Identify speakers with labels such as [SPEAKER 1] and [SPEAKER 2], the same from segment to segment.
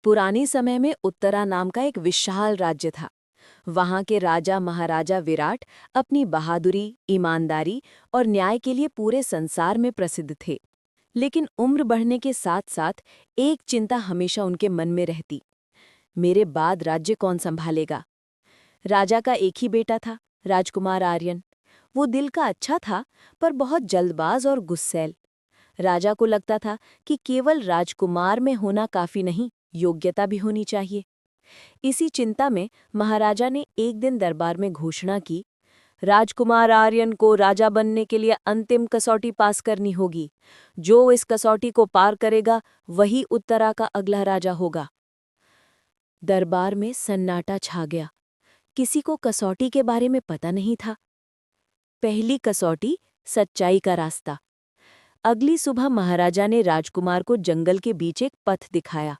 [SPEAKER 1] पुराने समय में उत्तरा नाम का एक विशाल राज्य था। वहां के राजा महाराजा विराट अपनी बहादुरी, ईमानदारी और न्याय के लिए पूरे संसार में प्रसिद्ध थे। लेकिन उम्र बढ़ने के साथ साथ एक चिंता हमेशा उनके मन में रहती। मेरे बाद राज्य कौन संभालेगा? राजा का एक ही बेटा था, राजकुमार आर्यन। वो दिल का अच्छा था, पर बहुत जल्दबाज और गुस्सैल। राजा को लगता था कि केवल राजकुमार में होना काफी नहीं, योग्यता भी होनी चाहिए। इसी चिंता में महाराजा ने एक दिन दरबार में घोषणा की, राजकुमार आर्यन को राजा बनने के लिए अंतिम कसौटी पास करनी होगी। जो इस कसौटी को पार करेगा वही उत्तरा का अगला राजा होगा। दरबार में सन्नाटा छा गया। किसी को कसौटी के बारे में पता नहीं था। पहली कसौटी, सच्चाई का रास्ता। अगली सुबह महाराजा ने राजकुमार को जंगल के बीच एक पथ दिखाया।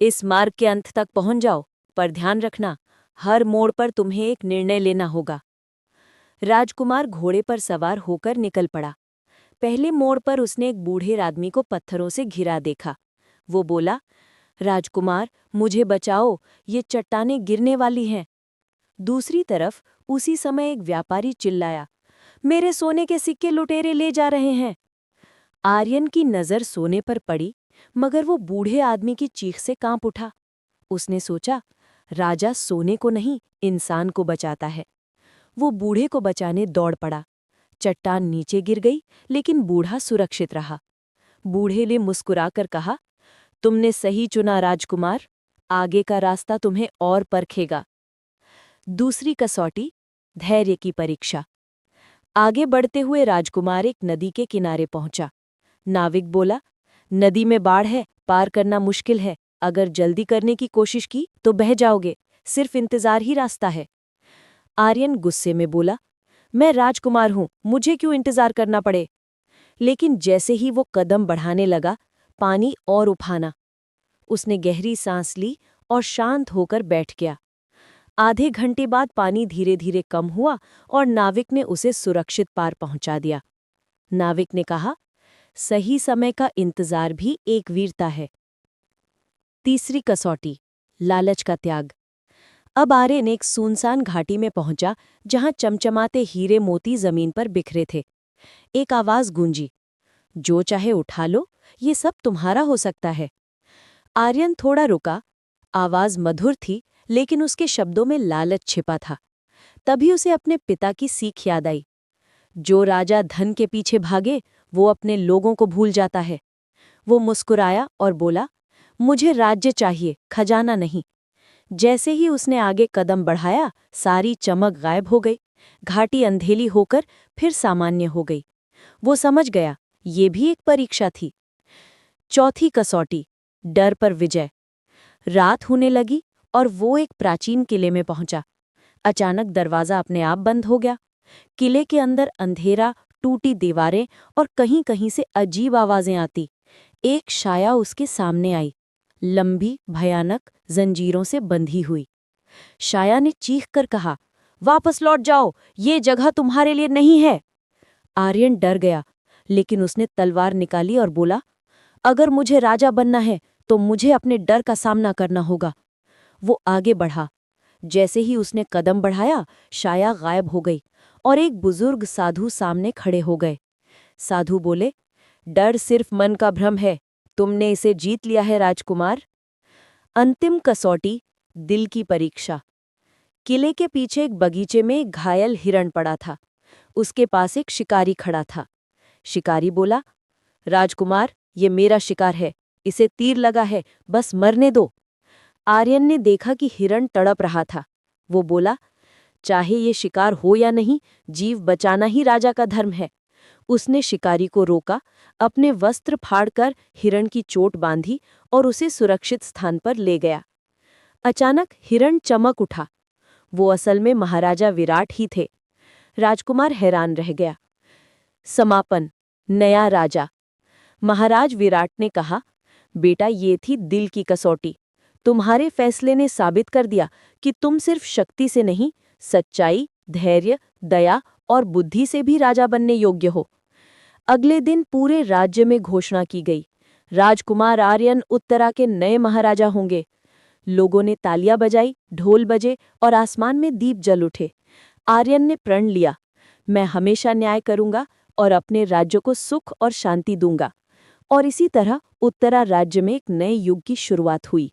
[SPEAKER 1] इस मार्ग के अंत तक पहुंच जाओ, पर ध्यान रखना, हर मोड़ पर तुम्हें एक निर्णय लेना होगा। राजकुमार घोड़े पर सवार होकर निकल पड़ा। पहले मोड़ पर उसने एक बूढ़े आदमी को पत्थरों से घिरा देखा। वो बोला, राजकुमार, मुझे बचाओ, ये चट्टानें गिरने वाली हैं। दूसरी तरफ उसी समय एक व्यापारी चिल्लाया, मेरे सोने के सिक्के लुटेरे ले जा रहे हैं। आर्यन की नज़र सोने पर पड़ी, मगर वो बूढ़े आदमी की चीख से कांप उठा। उसने सोचा, राजा सोने को नहीं, इंसान को बचाता है। वो बूढ़े को बचाने दौड़ पड़ा। चट्टान नीचे गिर गई, लेकिन बूढ़ा सुरक्षित रहा। बूढ़े ने मुस्कुराकर कहा, तुमने सही चुना राजकुमार, आगे का रास्ता तुम्हें और परखेगा। दूसरी कसौटी, धैर्य की परीक्षा। आगे बढ़ते हुए राजकुमार एक नदी के किनारे पहुंचा। नाविक बोला, नदी में बाढ़ है, पार करना मुश्किल है। अगर जल्दी करने की कोशिश की तो बह जाओगे, सिर्फ इंतजार ही रास्ता है। आर्यन गुस्से में बोला, मैं राजकुमार हूं, मुझे क्यों इंतजार करना पड़े? लेकिन जैसे ही वो कदम बढ़ाने लगा, पानी और उफाना। उसने गहरी सांस ली और शांत होकर बैठ गया। आधे घंटे बाद पानी धीरे धीरे कम हुआ और नाविक ने उसे सुरक्षित पार पहुंचा दिया। नाविक ने कहा, सही समय का इंतजार भी एक वीरता है। तीसरी कसौटी, लालच का त्याग। अब आर्यन एक सुनसान घाटी में पहुंचा, जहां चमचमाते हीरे मोती जमीन पर बिखरे थे। एक आवाज गूंजी, जो चाहे उठा लो, ये सब तुम्हारा हो सकता है। आर्यन थोड़ा रुका। आवाज मधुर थी, लेकिन उसके शब्दों में लालच छिपा था। तभी उसे अपने पिता की सीख याद आई, जो राजा धन के पीछे भागे वो अपने लोगों को भूल जाता है। वो मुस्कुराया और बोला, मुझे राज्य चाहिए, खजाना नहीं। जैसे ही उसने आगे कदम बढ़ाया, सारी चमक गायब हो गई। घाटी अंधेली होकर फिर सामान्य हो गई। वो समझ गया, ये भी एक परीक्षा थी। चौथी कसौटी, डर पर विजय। रात होने लगी और वो एक प्राचीन किले में पहुंचा। अचानक दरवाजा अपने आप बंद हो गया। किले के अंदर अंधेरा, टूटी दीवारें और कहीं कहीं से अजीब आवाजें आती। एक छाया उसके सामने आई, लंबी, भयानक, जंजीरों से बंधी हुई। छाया ने चीख कर कहा, वापस लौट जाओ, ये जगह तुम्हारे लिए नहीं है। आर्यन डर गया, लेकिन उसने तलवार निकाली और बोला, अगर मुझे राजा बनना है तो मुझे अपने डर का सामना करना होगा। वो आगे बढ़ा। जैसे ही उसने कदम बढ़ाया, छाया गायब हो गई और एक बुजुर्ग साधु सामने खड़े हो गए। साधु बोले, डर सिर्फ मन का भ्रम है, तुमने इसे जीत लिया है राजकुमार। अंतिम कसौटी, दिल की परीक्षा। किले के पीछे एक बगीचे में एक घायल हिरण पड़ा था। उसके पास एक शिकारी खड़ा था। शिकारी बोला, राजकुमार, ये मेरा शिकार है, इसे तीर लगा है, बस मरने दो। आर्यन ने देखा कि हिरण तड़प रहा था। वो बोला, चाहे ये शिकार हो या नहीं, जीव बचाना ही राजा का धर्म है। उसने शिकारी को रोका, अपने वस्त्र फाड़कर हिरण की चोट बांधी और उसे सुरक्षित स्थान पर ले गया। अचानक हिरण चमक उठा। वो असल में महाराजा विराट ही थे। राजकुमार हैरान रह गया। समापन, नया राजा। महाराज विराट ने कहा, बेटा, ये थी दिल की कसौटी। तुम्हारे फैसले ने साबित कर दिया कि तुम सिर्फ शक्ति से नहीं, सच्चाई, धैर्य, दया और बुद्धि से भी राजा बनने योग्य हो। अगले दिन पूरे राज्य में घोषणा की गई, राजकुमार आर्यन उत्तरा के नए महाराजा होंगे। लोगों ने तालियां बजाई, ढोल बजे और आसमान में दीप जल उठे। आर्यन ने प्रण लिया, मैं हमेशा न्याय करूंगा और अपने राज्य को सुख और शांति दूंगा। और इसी तरह उत्तरा राज्य में एक नए युग की शुरुआत हुई।